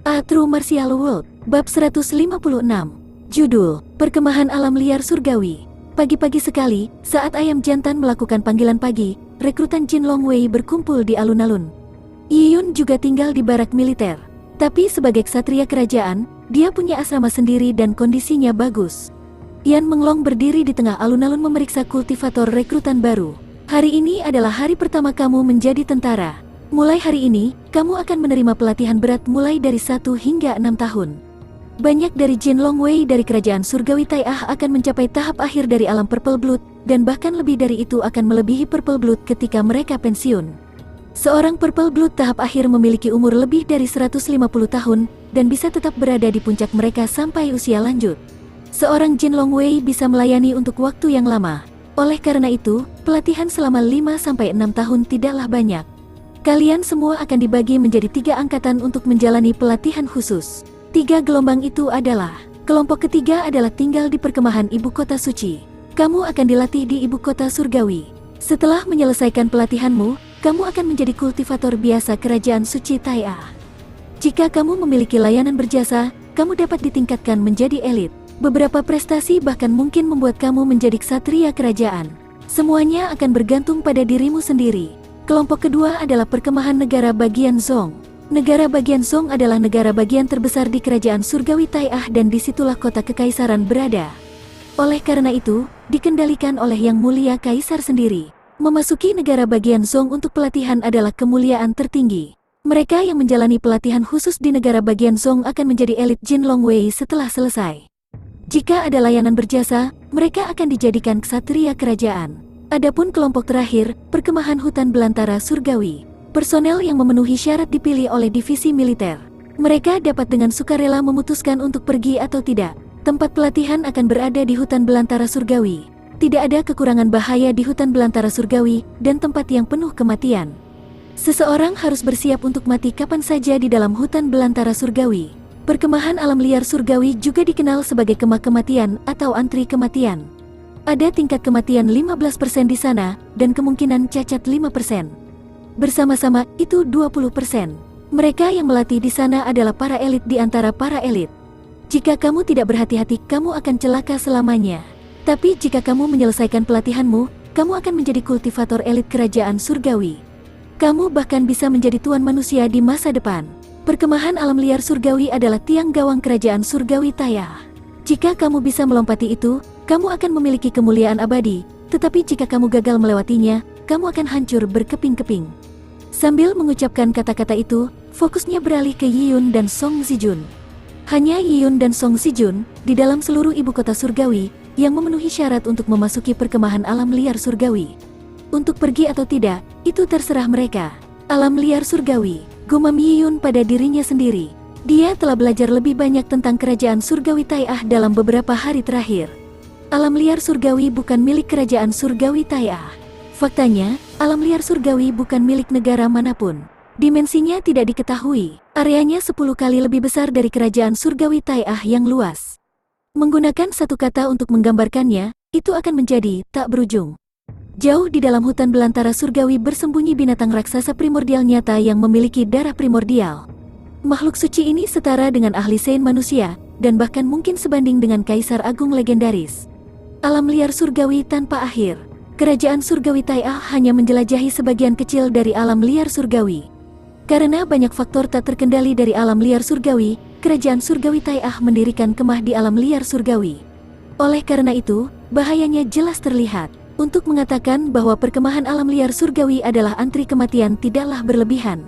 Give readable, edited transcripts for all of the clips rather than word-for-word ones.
A True Martial World, Bab 156. Judul, Perkemahan Alam Liar Surgawi. Pagi-pagi sekali, saat ayam jantan melakukan panggilan pagi, rekrutan Jin Longwei berkumpul di alun-alun. Yiyun juga tinggal di barak militer. Tapi sebagai ksatria kerajaan, dia punya asrama sendiri dan kondisinya bagus. Yan Menglong berdiri di tengah alun-alun memeriksa kultivator rekrutan baru. Hari ini adalah hari pertama kamu menjadi tentara. Mulai hari ini, kamu akan menerima pelatihan berat mulai dari 1 hingga 6 tahun. Banyak dari Jin Longwei dari kerajaan surgawi Tai'ah akan mencapai tahap akhir dari alam Purple Blood, dan bahkan lebih dari itu akan melebihi Purple Blood ketika mereka pensiun. Seorang Purple Blood tahap akhir memiliki umur lebih dari 150 tahun, dan bisa tetap berada di puncak mereka sampai usia lanjut. Seorang Jin Longwei bisa melayani untuk waktu yang lama. Oleh karena itu, pelatihan selama 5-6 tahun tidaklah banyak. Kalian semua akan dibagi menjadi 3 angkatan untuk menjalani pelatihan khusus. 3 gelombang itu adalah, kelompok ketiga adalah tinggal di perkemahan ibu kota suci. Kamu akan dilatih di ibu kota surgawi. Setelah menyelesaikan pelatihanmu, kamu akan menjadi kultivator biasa kerajaan suci Tai'ah. Jika kamu memiliki layanan berjasa, kamu dapat ditingkatkan menjadi elit. Beberapa prestasi bahkan mungkin membuat kamu menjadi ksatria kerajaan. Semuanya akan bergantung pada dirimu sendiri. Kelompok kedua adalah perkemahan negara bagian Zong. Negara bagian Zong adalah negara bagian terbesar di kerajaan surgawi Tai'ah dan disitulah kota kekaisaran berada. Oleh karena itu, dikendalikan oleh Yang Mulia Kaisar sendiri. Memasuki negara bagian Zong untuk pelatihan adalah kemuliaan tertinggi. Mereka yang menjalani pelatihan khusus di negara bagian Zong akan menjadi elit Jin Longwei setelah selesai. Jika ada layanan berjasa, mereka akan dijadikan ksatria kerajaan. Adapun kelompok terakhir, perkemahan hutan belantara surgawi. Personel yang memenuhi syarat dipilih oleh divisi militer. Mereka dapat dengan sukarela memutuskan untuk pergi atau tidak. Tempat pelatihan akan berada di hutan belantara surgawi. Tidak ada kekurangan bahaya di hutan belantara surgawi dan tempat yang penuh kematian. Seseorang harus bersiap untuk mati kapan saja di dalam hutan belantara surgawi. Perkemahan alam liar surgawi juga dikenal sebagai kemah kematian atau antri kematian. Ada tingkat kematian 15% di sana, dan kemungkinan cacat 5%. Bersama-sama, itu 20%. Mereka yang melatih di sana adalah para elit di antara para elit. Jika kamu tidak berhati-hati, kamu akan celaka selamanya. Tapi jika kamu menyelesaikan pelatihanmu, kamu akan menjadi kultivator elit kerajaan surgawi. Kamu bahkan bisa menjadi tuan manusia di masa depan. Perkemahan alam liar surgawi adalah tiang gawang kerajaan surgawi Tai'ah. Jika kamu bisa melompati itu, kamu akan memiliki kemuliaan abadi, tetapi jika kamu gagal melewatinya, kamu akan hancur berkeping-keping. Sambil mengucapkan kata-kata itu, fokusnya beralih ke Yiyun dan Song Zijun. Hanya Yiyun dan Song Zijun, di dalam seluruh ibu kota surgawi, yang memenuhi syarat untuk memasuki perkemahan alam liar surgawi. Untuk pergi atau tidak, itu terserah mereka. Alam liar surgawi, gumam Yiyun pada dirinya sendiri. Dia telah belajar lebih banyak tentang kerajaan surgawi Tai'ah dalam beberapa hari terakhir. Alam liar surgawi bukan milik kerajaan surgawi Tai'ah. Faktanya, alam liar surgawi bukan milik negara manapun. Dimensinya tidak diketahui. Areanya 10 kali lebih besar dari kerajaan surgawi Tai'ah yang luas. Menggunakan satu kata untuk menggambarkannya, itu akan menjadi tak berujung. Jauh di dalam hutan belantara surgawi bersembunyi binatang raksasa primordial nyata yang memiliki darah primordial. Makhluk suci ini setara dengan ahli Sein manusia, dan bahkan mungkin sebanding dengan kaisar agung legendaris. Alam liar surgawi tanpa akhir. Kerajaan surgawi Tai'ah hanya menjelajahi sebagian kecil dari alam liar surgawi. Karena banyak faktor tak terkendali dari alam liar surgawi, kerajaan surgawi Tai'ah mendirikan kemah di alam liar surgawi. Oleh karena itu, bahayanya jelas terlihat. Untuk mengatakan bahwa perkemahan alam liar surgawi adalah antri kematian tidaklah berlebihan.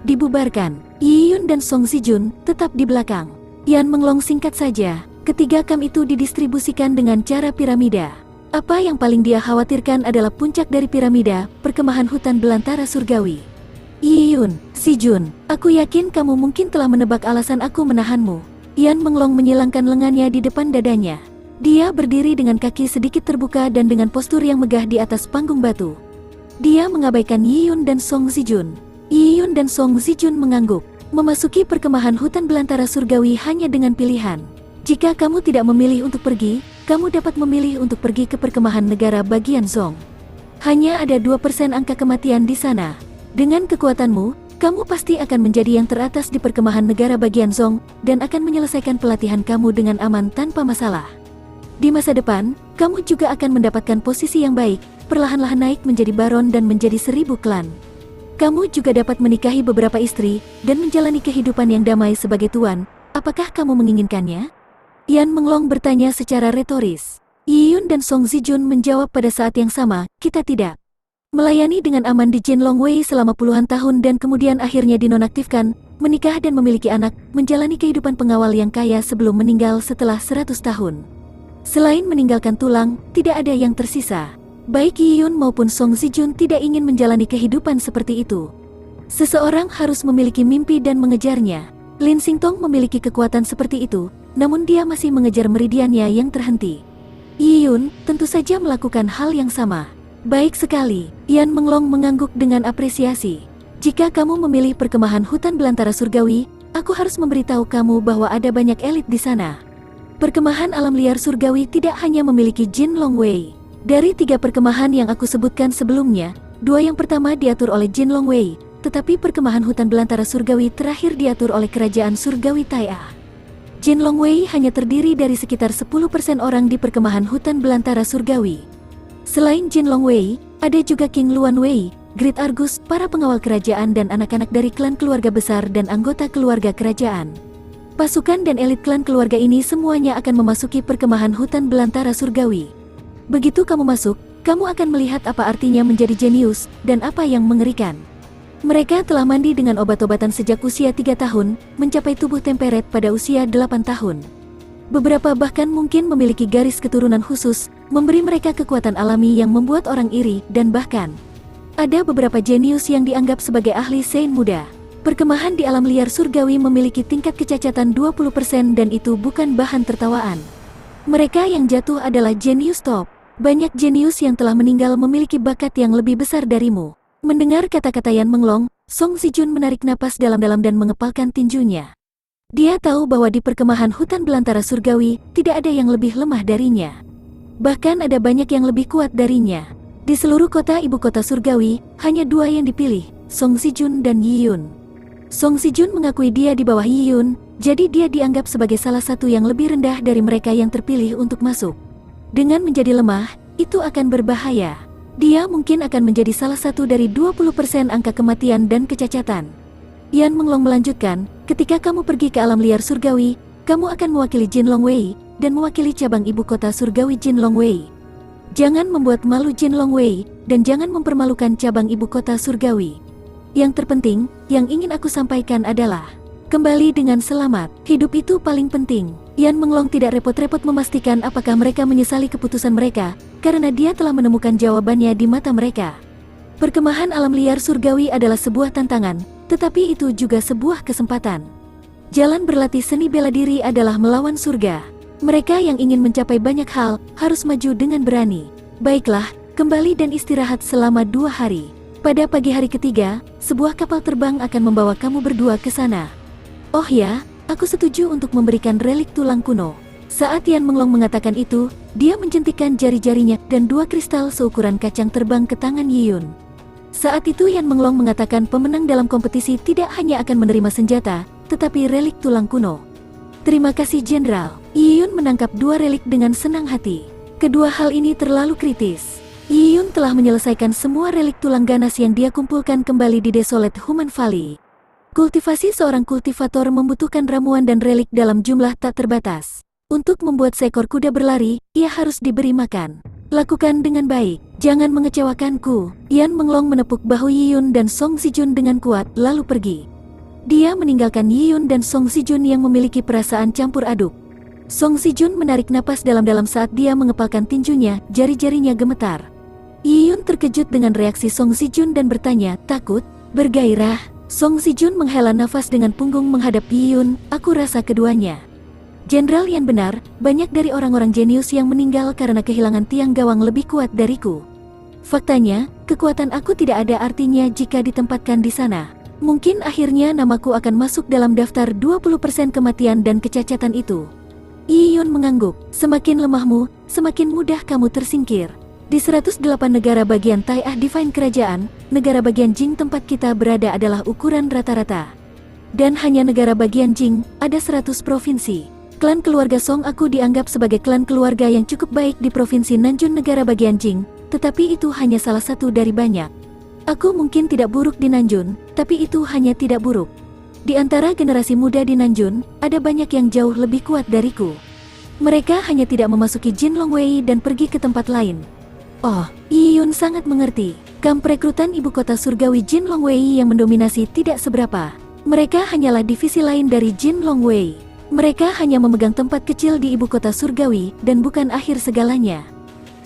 Dibubarkan, Yiyun dan Song Zijun tetap di belakang. Yan Menglong singkat saja. Ketiga kam itu didistribusikan dengan cara piramida. Apa yang paling dia khawatirkan adalah puncak dari piramida, perkemahan hutan belantara surgawi. Yiyun, Zijun, aku yakin kamu mungkin telah menebak alasan aku menahanmu. Yan Menglong menyilangkan lengannya di depan dadanya. Dia berdiri dengan kaki sedikit terbuka dan dengan postur yang megah di atas panggung batu. Dia mengabaikan Yiyun dan Song Zijun. Yiyun dan Song Zijun mengangguk. Memasuki perkemahan hutan belantara surgawi hanya dengan pilihan. Jika kamu tidak memilih untuk pergi, kamu dapat memilih untuk pergi ke perkemahan negara bagian Zong. Hanya ada 2% angka kematian di sana. Dengan kekuatanmu, Kamu pasti akan menjadi yang teratas di perkemahan negara bagian Zong, dan akan menyelesaikan pelatihan kamu dengan aman tanpa masalah. Di masa depan, kamu juga akan mendapatkan posisi yang baik, perlahan-lahan naik menjadi baron dan menjadi 1000 klan. Kamu juga dapat menikahi beberapa istri, dan menjalani kehidupan yang damai sebagai tuan. Apakah kamu menginginkannya? Yan Menglong bertanya secara retoris. Yi Yun dan Song Zijun menjawab pada saat yang sama, kita tidak. Melayani dengan aman di Jinlong Wei selama puluhan tahun dan kemudian akhirnya dinonaktifkan, menikah dan memiliki anak, menjalani kehidupan pengawal yang kaya sebelum meninggal setelah 100 tahun. Selain meninggalkan tulang, tidak ada yang tersisa. Baik Yi Yun maupun Song Zijun tidak ingin menjalani kehidupan seperti itu. Seseorang harus memiliki mimpi dan mengejarnya. Lin Xingtong memiliki kekuatan seperti itu, namun dia masih mengejar meridiannya yang terhenti. Yi Yun tentu saja melakukan hal yang sama. Baik sekali, Yan Menglong mengangguk dengan apresiasi. Jika kamu memilih perkemahan hutan belantara surgawi, aku harus memberitahu kamu bahwa ada banyak elit di sana. Perkemahan alam liar surgawi tidak hanya memiliki Jinlong Wei. Dari 3 perkemahan yang aku sebutkan sebelumnya, 2 yang pertama diatur oleh Jinlong Wei, tetapi perkemahan hutan belantara surgawi terakhir diatur oleh kerajaan surgawi Taia. Jinlong Wei hanya terdiri dari sekitar 10% orang di perkemahan hutan belantara surgawi. Selain Jinlong Wei, ada juga King Luan Wei, Great Argus, para pengawal kerajaan dan anak-anak dari klan keluarga besar dan anggota keluarga kerajaan. Pasukan dan elit klan keluarga ini semuanya akan memasuki perkemahan hutan belantara surgawi. Begitu kamu masuk, kamu akan melihat apa artinya menjadi jenius, dan apa yang mengerikan. Mereka telah mandi dengan obat-obatan sejak usia 3 tahun, mencapai tubuh temperet pada usia 8 tahun. Beberapa bahkan mungkin memiliki garis keturunan khusus, memberi mereka kekuatan alami yang membuat orang iri, dan bahkan ada beberapa jenius yang dianggap sebagai ahli Sein muda. Perkemahan di alam liar surgawi memiliki tingkat kecacatan 20% dan itu bukan bahan tertawaan. Mereka yang jatuh adalah jenius top. Banyak jenius yang telah meninggal memiliki bakat yang lebih besar darimu. Mendengar kata-kata Yan Menglong, Song Zijun menarik napas dalam-dalam dan mengepalkan tinjunya. Dia tahu bahwa di perkemahan hutan belantara surgawi, tidak ada yang lebih lemah darinya. Bahkan ada banyak yang lebih kuat darinya. Di seluruh kota ibu kota surgawi, hanya 2 yang dipilih, Song Zijun dan Yi Yun. Song Zijun mengakui dia di bawah Yi Yun, jadi dia dianggap sebagai salah satu yang lebih rendah dari mereka yang terpilih untuk masuk. Dengan menjadi lemah, itu akan berbahaya. Dia mungkin akan menjadi salah satu dari 20% angka kematian dan kecacatan. Yan Menglong melanjutkan, ketika kamu pergi ke alam liar surgawi, kamu akan mewakili Jinlong Wei, dan mewakili cabang ibu kota surgawi Jinlong Wei. Jangan membuat malu Jinlong Wei, dan jangan mempermalukan cabang ibu kota surgawi. Yang terpenting, yang ingin aku sampaikan adalah, kembali dengan selamat, hidup itu paling penting. Yan Menglong tidak repot-repot memastikan apakah mereka menyesali keputusan mereka, karena dia telah menemukan jawabannya di mata mereka. Perkemahan alam liar surgawi adalah sebuah tantangan, tetapi itu juga sebuah kesempatan. Jalan berlatih seni bela diri adalah melawan surga. Mereka yang ingin mencapai banyak hal, harus maju dengan berani. Baiklah, kembali dan istirahat selama 2 hari. Pada pagi hari ketiga, sebuah kapal terbang akan membawa kamu berdua ke sana. Oh ya, aku setuju untuk memberikan relik tulang kuno. Saat Yan Menglong mengatakan itu, dia menjentikkan jari-jarinya dan 2 kristal seukuran kacang terbang ke tangan Yi Yun. Saat itu Yan Menglong mengatakan pemenang dalam kompetisi tidak hanya akan menerima senjata, tetapi relik tulang kuno. Terima kasih Jenderal. Yi Yun menangkap 2 relik dengan senang hati. Kedua hal ini terlalu kritis. Yi Yun telah menyelesaikan semua relik tulang ganas yang dia kumpulkan kembali di Desolate Human Valley. Kultivasi seorang kultivator membutuhkan ramuan dan relik dalam jumlah tak terbatas. Untuk membuat seekor kuda berlari, ia harus diberi makan. Lakukan dengan baik, jangan mengecewakanku. Yan Menglong menepuk bahu Yi Yun dan Song Zijun dengan kuat, lalu pergi. Dia meninggalkan Yi Yun dan Song Zijun yang memiliki perasaan campur aduk. Song Zijun menarik napas dalam-dalam saat dia mengepalkan tinjunya, jari-jarinya gemetar. Yi Yun terkejut dengan reaksi Song Zijun dan bertanya, takut? Bergairah? Song Zijun menghela nafas dengan punggung menghadap Yi Yun, aku rasa keduanya. Jenderal Yan benar, banyak dari orang-orang jenius yang meninggal karena kehilangan tiang gawang lebih kuat dariku. Faktanya, kekuatan aku tidak ada artinya jika ditempatkan di sana. Mungkin akhirnya namaku akan masuk dalam daftar 20% kematian dan kecacatan itu. Yi Yun mengangguk, semakin lemahmu, semakin mudah kamu tersingkir. Di 108 negara bagian Tai'ah Divine Kerajaan, negara bagian Jing tempat kita berada adalah ukuran rata-rata. Dan hanya negara bagian Jing, ada 100 provinsi. Klan keluarga Song aku dianggap sebagai klan keluarga yang cukup baik di provinsi Nanjun negara bagian Jing, tetapi itu hanya salah satu dari banyak. Aku mungkin tidak buruk di Nanjun, tapi itu hanya tidak buruk. Di antara generasi muda di Nanjun, ada banyak yang jauh lebih kuat dariku. Mereka hanya tidak memasuki Jin Longwei dan pergi ke tempat lain. Oh, Yi Yun sangat mengerti. Kamp rekrutan ibu kota surgawi Jin Longwei yang mendominasi tidak seberapa. Mereka hanyalah divisi lain dari Jin Longwei. Mereka hanya memegang tempat kecil di ibu kota surgawi dan bukan akhir segalanya.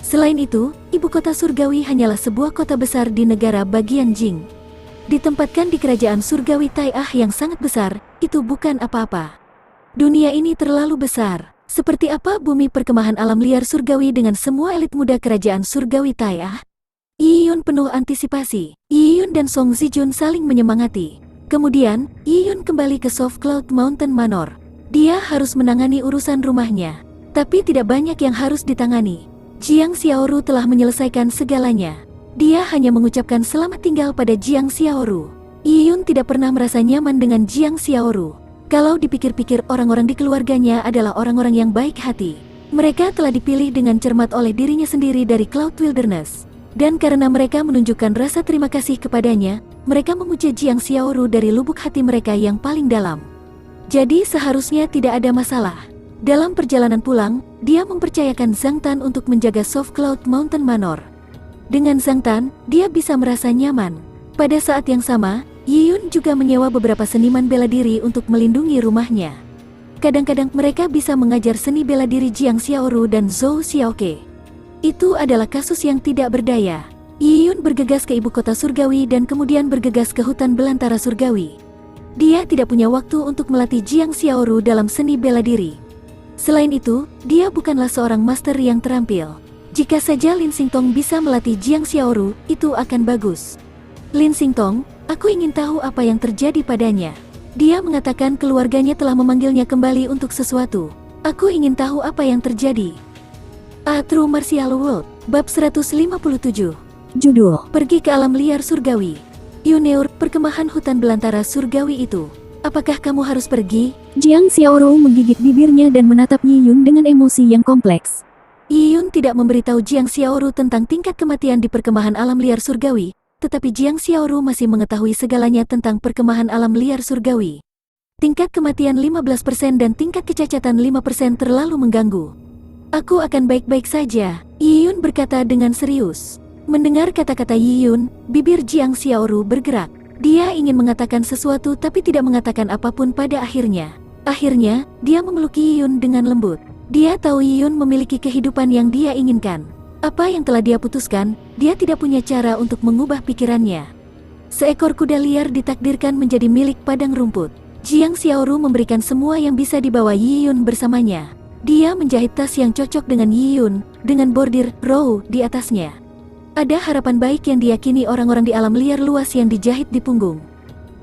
Selain itu, ibu kota surgawi hanyalah sebuah kota besar di negara bagian Jing. Ditempatkan di kerajaan surgawi Tai'ah yang sangat besar, itu bukan apa-apa. Dunia ini terlalu besar. Seperti apa bumi perkemahan alam liar surgawi dengan semua elit muda kerajaan surgawi Tai'ah? Yi Yun penuh antisipasi. Yi Yun dan Song Zijun saling menyemangati. Kemudian, Yi Yun kembali ke Soft Cloud Mountain Manor. Dia harus menangani urusan rumahnya. Tapi tidak banyak yang harus ditangani. Jiang Xiaoru telah menyelesaikan segalanya. Dia hanya mengucapkan selamat tinggal pada Jiang Xiaoru. Yi Yun tidak pernah merasa nyaman dengan Jiang Xiaoru. Kalau dipikir-pikir orang-orang di keluarganya adalah orang-orang yang baik hati. Mereka telah dipilih dengan cermat oleh dirinya sendiri dari Cloud Wilderness. Dan karena mereka menunjukkan rasa terima kasih kepadanya, mereka memuja Jiang Xiaoru dari lubuk hati mereka yang paling dalam. Jadi seharusnya tidak ada masalah. Dalam perjalanan pulang, dia mempercayakan Zhang Tan untuk menjaga Soft Cloud Mountain Manor. Dengan Zhang Tan, dia bisa merasa nyaman. Pada saat yang sama, Yi Yun juga menyewa beberapa seniman bela diri untuk melindungi rumahnya. Kadang-kadang mereka bisa mengajar seni bela diri Jiang Xiaoru dan Zhou Xiaoke. Itu adalah kasus yang tidak berdaya. Yi Yun bergegas ke ibu kota surgawi dan kemudian bergegas ke hutan belantara surgawi. Dia tidak punya waktu untuk melatih Jiang Xiaoru dalam seni bela diri. Selain itu, dia bukanlah seorang master yang terampil. Jika saja Lin Xingtong bisa melatih Jiang Xiaoru, itu akan bagus. Lin Xingtong, aku ingin tahu apa yang terjadi padanya. Dia mengatakan keluarganya telah memanggilnya kembali untuk sesuatu. Aku ingin tahu apa yang terjadi. A True Martial World, Bab 157. Judul, Pergi ke Alam Liar Surgawi. Yuneur, perkemahan hutan belantara surgawi itu. Apakah kamu harus pergi? Jiang Xiaoru menggigit bibirnya dan menatap Yi Yun dengan emosi yang kompleks. Yi Yun tidak memberitahu Jiang Xiaoru tentang tingkat kematian di perkemahan alam liar surgawi. Tetapi Jiang Xiaoru masih mengetahui segalanya tentang perkemahan alam liar surgawi. Tingkat kematian 15% dan tingkat kecacatan 5% terlalu mengganggu. Aku akan baik-baik saja, Yi Yun berkata dengan serius. Mendengar kata-kata Yi Yun, bibir Jiang Xiaoru bergerak. Dia ingin mengatakan sesuatu tapi tidak mengatakan apapun pada akhirnya. Akhirnya, dia memeluk Yi Yun dengan lembut. Dia tahu Yi Yun memiliki kehidupan yang dia inginkan. Apa yang telah dia putuskan, dia tidak punya cara untuk mengubah pikirannya. Seekor kuda liar ditakdirkan menjadi milik padang rumput. Jiang Xiaoru memberikan semua yang bisa dibawa Yi Yun bersamanya. Dia menjahit tas yang cocok dengan Yi Yun, dengan bordir row di atasnya. Ada harapan baik yang diyakini orang-orang di alam liar luas yang dijahit di punggung.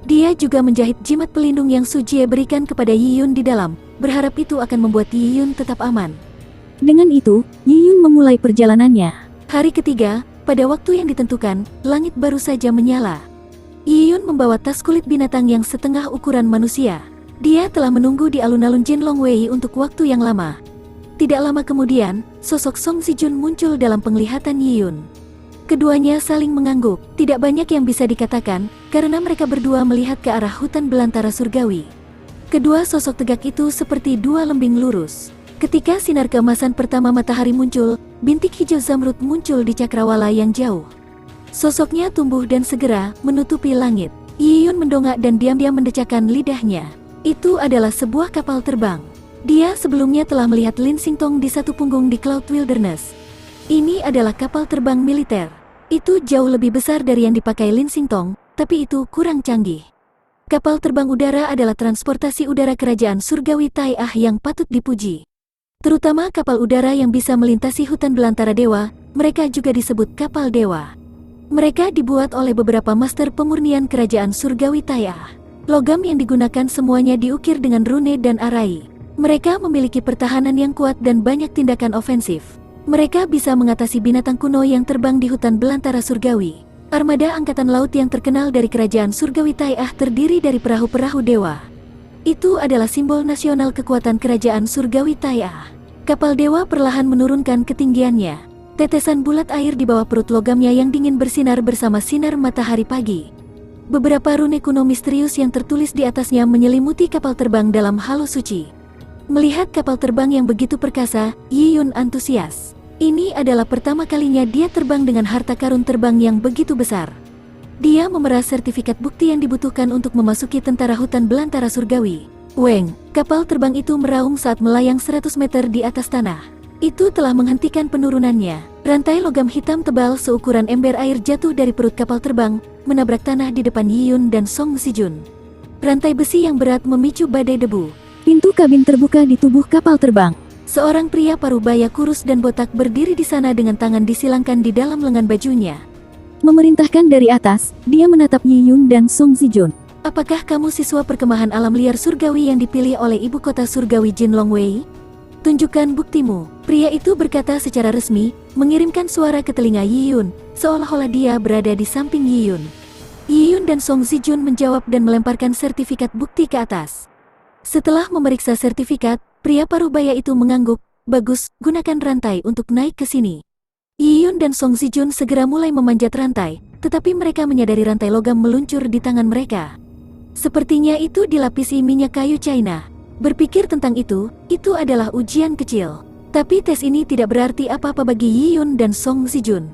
Dia juga menjahit jimat pelindung yang Sujie berikan kepada Yi Yun di dalam, berharap itu akan membuat Yi Yun tetap aman. Dengan itu, Yi Yun memulai perjalanannya. Hari ketiga, pada waktu yang ditentukan, langit baru saja menyala. Yi Yun membawa tas kulit binatang yang setengah ukuran manusia. Dia telah menunggu di alun-alun Jin Longwei untuk waktu yang lama. Tidak lama kemudian, sosok Song Zijun muncul dalam penglihatan Yi Yun. Keduanya saling mengangguk, tidak banyak yang bisa dikatakan, karena mereka berdua melihat ke arah hutan belantara surgawi. Kedua sosok tegak itu seperti dua lembing lurus. Ketika sinar keemasan pertama matahari muncul, bintik hijau zamrud muncul di cakrawala yang jauh. Sosoknya tumbuh dan segera menutupi langit. Yi Yun mendongak dan diam-diam mendecakkan lidahnya. Itu adalah sebuah kapal terbang. Dia sebelumnya telah melihat Lin Xingtong di satu punggung di Cloud Wilderness. Ini adalah kapal terbang militer. Itu jauh lebih besar dari yang dipakai Lin Xingtong, tapi itu kurang canggih. Kapal terbang udara adalah transportasi udara kerajaan surgawi Tai'ah yang patut dipuji. Terutama kapal udara yang bisa melintasi hutan belantara dewa, mereka juga disebut kapal dewa. Mereka dibuat oleh beberapa master pemurnian kerajaan surgawi Tai'ah. Logam yang digunakan semuanya diukir dengan rune dan arai. Mereka memiliki pertahanan yang kuat dan banyak tindakan ofensif. Mereka bisa mengatasi binatang kuno yang terbang di hutan belantara surgawi. Armada angkatan laut yang terkenal dari kerajaan surgawi Tai'ah terdiri dari perahu-perahu dewa. Itu adalah simbol nasional kekuatan kerajaan surgawi Tai'ah. Kapal dewa perlahan menurunkan ketinggiannya. Tetesan bulat air di bawah perut logamnya yang dingin bersinar bersama sinar matahari pagi. Beberapa rune kuno misterius yang tertulis di atasnya menyelimuti kapal terbang dalam halo suci. Melihat kapal terbang yang begitu perkasa, Yi Yun antusias. Ini adalah pertama kalinya dia terbang dengan harta karun terbang yang begitu besar. Dia memeras sertifikat bukti yang dibutuhkan untuk memasuki tentara hutan belantara surgawi. Weng, kapal terbang itu meraung saat melayang 100 meter di atas tanah. Itu telah menghentikan penurunannya. Rantai logam hitam tebal seukuran ember air jatuh dari perut kapal terbang, menabrak tanah di depan Yi Yun dan Song Sijun. Rantai besi yang berat memicu badai debu. Pintu kabin terbuka di tubuh kapal terbang. Seorang pria parubaya kurus dan botak berdiri di sana dengan tangan disilangkan di dalam lengan bajunya. Memerintahkan dari atas, dia menatap Yi Yun dan Song Sijun. Apakah kamu siswa perkemahan alam liar surgawi yang dipilih oleh ibu kota surgawi Jin Longwei? Tunjukkan buktimu. Pria itu berkata secara resmi, mengirimkan suara ke telinga Yi Yun, seolah-olah dia berada di samping Yi Yun. Yi Yun dan Song Sijun menjawab dan melemparkan sertifikat bukti ke atas. Setelah memeriksa sertifikat, pria parubaya itu mengangguk, bagus, gunakan rantai untuk naik ke sini. Yi Yun dan Song Sijun segera mulai memanjat rantai, tetapi mereka menyadari rantai logam meluncur di tangan mereka. Sepertinya itu dilapisi minyak kayu China. Berpikir tentang itu adalah ujian kecil. Tapi tes ini tidak berarti apa-apa bagi Yi Yun dan Song Sijun.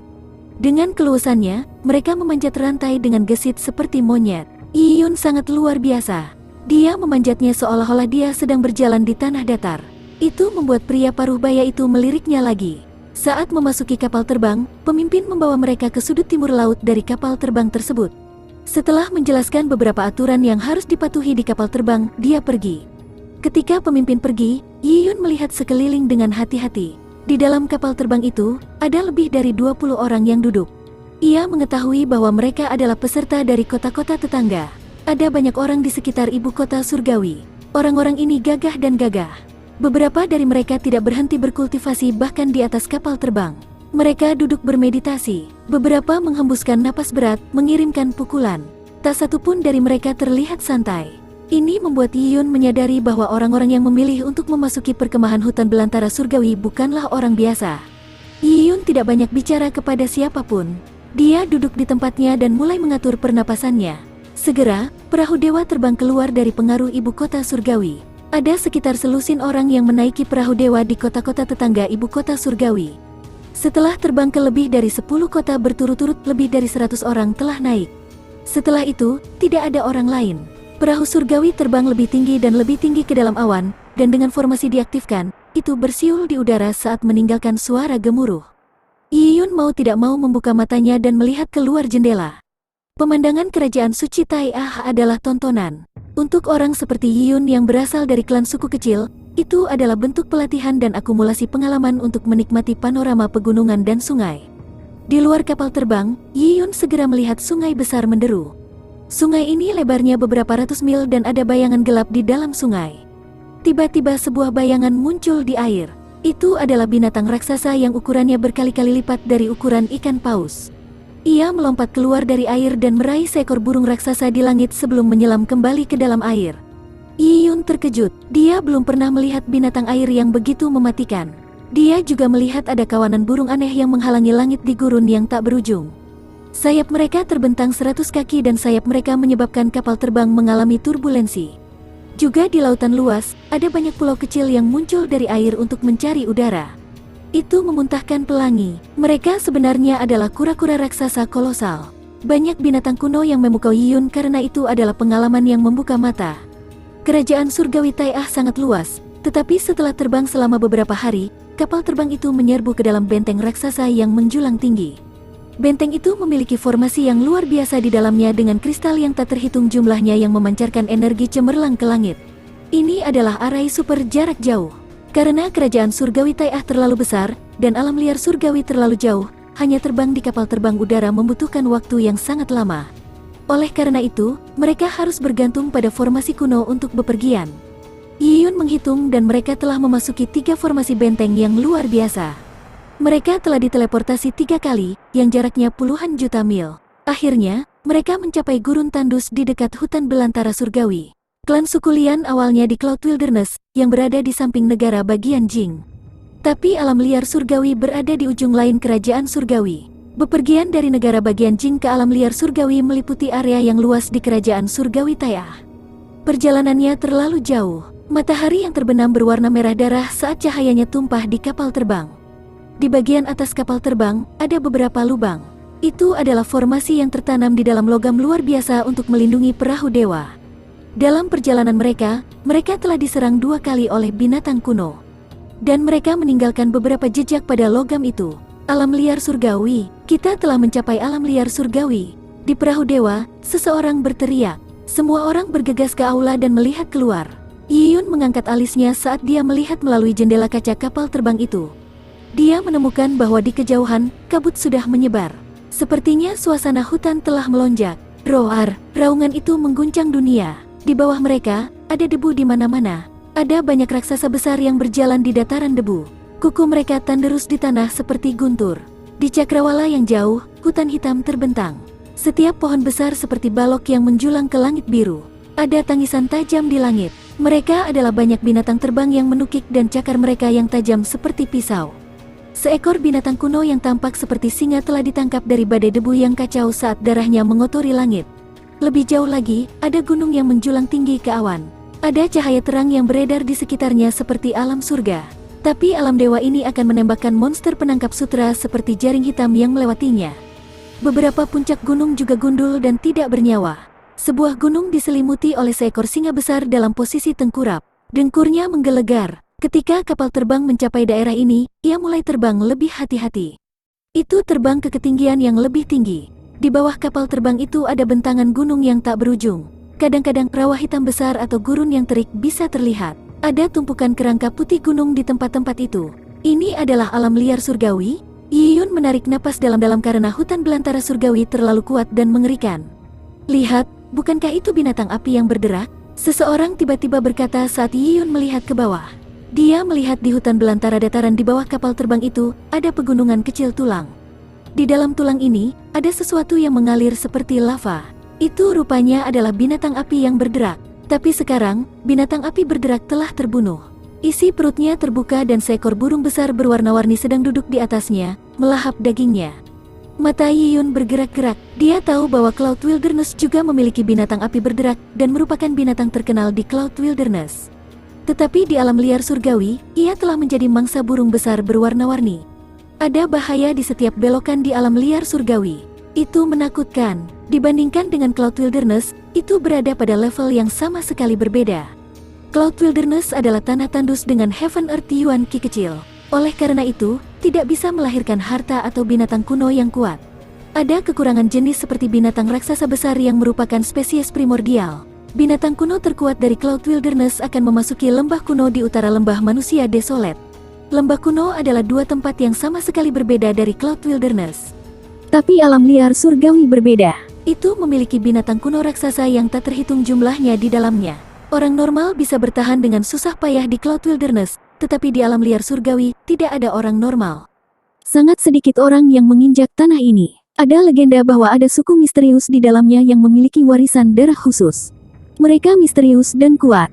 Dengan keluasannya, mereka memanjat rantai dengan gesit seperti monyet. Yi Yun sangat luar biasa. Dia memanjatnya seolah-olah dia sedang berjalan di tanah datar. Itu membuat pria parubaya itu meliriknya lagi. Saat memasuki kapal terbang, pemimpin membawa mereka ke sudut timur laut dari kapal terbang tersebut. Setelah menjelaskan beberapa aturan yang harus dipatuhi di kapal terbang, dia pergi. Ketika pemimpin pergi, Yi Yun melihat sekeliling dengan hati-hati. Di dalam kapal terbang itu, ada lebih dari 20 orang yang duduk. Ia mengetahui bahwa mereka adalah peserta dari kota-kota tetangga. Ada banyak orang di sekitar ibu kota surgawi. Orang-orang ini gagah dan gagah. Beberapa dari mereka tidak berhenti berkultivasi bahkan di atas kapal terbang. Mereka duduk bermeditasi. Beberapa menghembuskan napas berat, mengirimkan pukulan. Tak satu pun dari mereka terlihat santai. Ini membuat Yi Yun menyadari bahwa orang-orang yang memilih untuk memasuki perkemahan hutan belantara surgawi bukanlah orang biasa. Yi Yun tidak banyak bicara kepada siapapun. Dia duduk di tempatnya dan mulai mengatur pernapasannya. Segera, perahu dewa terbang keluar dari pengaruh ibu kota surgawi. Ada sekitar selusin orang yang menaiki perahu dewa di kota-kota tetangga ibu kota surgawi. Setelah terbang ke lebih dari 10 kota berturut-turut, lebih dari 100 orang telah naik. Setelah itu, tidak ada orang lain. Perahu surgawi terbang lebih tinggi dan lebih tinggi ke dalam awan, dan dengan formasi diaktifkan, itu bersiul di udara saat meninggalkan suara gemuruh. Yi Yun mau tidak mau membuka matanya dan melihat keluar jendela. Pemandangan kerajaan suci Tai'ah adalah tontonan. Untuk orang seperti Yi Yun yang berasal dari klan suku kecil, itu adalah bentuk pelatihan dan akumulasi pengalaman untuk menikmati panorama pegunungan dan sungai. Di luar kapal terbang, Yi Yun segera melihat sungai besar menderu. Sungai ini lebarnya beberapa ratus mil dan ada bayangan gelap di dalam sungai. Tiba-tiba sebuah bayangan muncul di air. Itu adalah binatang raksasa yang ukurannya berkali-kali lipat dari ukuran ikan paus. Ia melompat keluar dari air dan meraih seekor burung raksasa di langit sebelum menyelam kembali ke dalam air. Yi Yun terkejut, dia belum pernah melihat binatang air yang begitu mematikan. Dia juga melihat ada kawanan burung aneh yang menghalangi langit di gurun yang tak berujung. Sayap mereka terbentang 100 kaki dan sayap mereka menyebabkan kapal terbang mengalami turbulensi. Juga di lautan luas, ada banyak pulau kecil yang muncul dari air untuk mencari udara. Itu memuntahkan pelangi. Mereka sebenarnya adalah kura-kura raksasa kolosal. Banyak binatang kuno yang memukau Yi Yun karena itu adalah pengalaman yang membuka mata. Kerajaan surgawi Tai'ah sangat luas, tetapi setelah terbang selama beberapa hari, kapal terbang itu menyerbu ke dalam benteng raksasa yang menjulang tinggi. Benteng itu memiliki formasi yang luar biasa di dalamnya dengan kristal yang tak terhitung jumlahnya yang memancarkan energi cemerlang ke langit. Ini adalah arai super jarak jauh. Karena kerajaan surgawi Tai'ah terlalu besar, dan alam liar surgawi terlalu jauh, hanya terbang di kapal terbang udara membutuhkan waktu yang sangat lama. Oleh karena itu, mereka harus bergantung pada formasi kuno untuk bepergian. Yi Yun menghitung dan mereka telah memasuki 3 formasi benteng yang luar biasa. Mereka telah diteleportasi 3 kali, yang jaraknya puluhan juta mil. Akhirnya, mereka mencapai gurun tandus di dekat hutan belantara surgawi. Klan suku Lian awalnya di Cloud Wilderness, yang berada di samping negara bagian Jing. Tapi alam liar surgawi berada di ujung lain kerajaan surgawi. Bepergian dari negara bagian Jing ke alam liar surgawi meliputi area yang luas di kerajaan surgawi Tai'ah. Perjalanannya terlalu jauh. Matahari yang terbenam berwarna merah darah saat cahayanya tumpah di kapal terbang. Di bagian atas kapal terbang, ada beberapa lubang. Itu adalah formasi yang tertanam di dalam logam luar biasa untuk melindungi perahu dewa. Dalam perjalanan mereka telah diserang 2 kali oleh binatang kuno. Dan mereka meninggalkan beberapa jejak pada logam itu. Alam liar surgawi, kita telah mencapai alam liar surgawi. Di perahu dewa, seseorang berteriak. Semua orang bergegas ke aula dan melihat keluar. Yiyun mengangkat alisnya saat dia melihat melalui jendela kaca kapal terbang itu. Dia menemukan bahwa di kejauhan, kabut sudah menyebar. Sepertinya suasana hutan telah melonjak. Roar, raungan itu mengguncang dunia. Di bawah mereka, ada debu di mana-mana. Ada banyak raksasa besar yang berjalan di dataran debu. Kuku mereka tanderus di tanah seperti guntur. Di cakrawala yang jauh, hutan hitam terbentang. Setiap pohon besar seperti balok yang menjulang ke langit biru. Ada tangisan tajam di langit. Mereka adalah banyak binatang terbang yang menukik dan cakar mereka yang tajam seperti pisau. Seekor binatang kuno yang tampak seperti singa telah ditangkap dari badai debu yang kacau saat darahnya mengotori langit. Lebih jauh lagi, ada gunung yang menjulang tinggi ke awan. Ada cahaya terang yang beredar di sekitarnya seperti alam surga. Tapi alam dewa ini akan menembakkan monster penangkap sutra seperti jaring hitam yang melewatinya. Beberapa puncak gunung juga gundul dan tidak bernyawa. Sebuah gunung diselimuti oleh seekor singa besar dalam posisi tengkurap. Dengkurnya menggelegar. Ketika kapal terbang mencapai daerah ini, ia mulai terbang lebih hati-hati. Itu terbang ke ketinggian yang lebih tinggi. Di bawah kapal terbang itu ada bentangan gunung yang tak berujung. Kadang-kadang rawa hitam besar atau gurun yang terik bisa terlihat. Ada tumpukan kerangka putih gunung di tempat-tempat itu. Ini adalah alam liar surgawi? Yiyun menarik napas dalam-dalam karena hutan belantara surgawi terlalu kuat dan mengerikan. Lihat, bukankah itu binatang api yang berderak? Seseorang tiba-tiba berkata saat Yiyun melihat ke bawah. Dia melihat di hutan belantara dataran di bawah kapal terbang itu, ada pegunungan kecil tulang. Di dalam tulang ini, ada sesuatu yang mengalir seperti lava. Itu rupanya adalah binatang api yang berderak. Tapi sekarang, binatang api berderak telah terbunuh. Isi perutnya terbuka dan seekor burung besar berwarna-warni sedang duduk di atasnya, melahap dagingnya. Mata Yiyun bergerak-gerak. Dia tahu bahwa Cloud Wilderness juga memiliki binatang api berderak dan merupakan binatang terkenal di Cloud Wilderness. Tetapi di alam liar surgawi, ia telah menjadi mangsa burung besar berwarna-warni. Ada bahaya di setiap belokan di alam liar surgawi. Itu menakutkan. Dibandingkan dengan Cloud Wilderness, itu berada pada level yang sama sekali berbeda. Cloud Wilderness adalah tanah tandus dengan Heaven Earth Yuan Qi kecil. Oleh karena itu, tidak bisa melahirkan harta atau binatang kuno yang kuat. Ada kekurangan jenis seperti binatang raksasa besar yang merupakan spesies primordial. Binatang kuno terkuat dari Cloud Wilderness akan memasuki lembah kuno di utara lembah manusia desolate. Lembah kuno adalah 2 tempat yang sama sekali berbeda dari Cloud Wilderness. Tapi alam liar surgawi berbeda. Itu memiliki binatang kuno raksasa yang tak terhitung jumlahnya di dalamnya. Orang normal bisa bertahan dengan susah payah di Cloud Wilderness, tetapi di alam liar surgawi tidak ada orang normal. Sangat sedikit orang yang menginjak tanah ini. Ada legenda bahwa ada suku misterius di dalamnya yang memiliki warisan darah khusus. Mereka misterius dan kuat.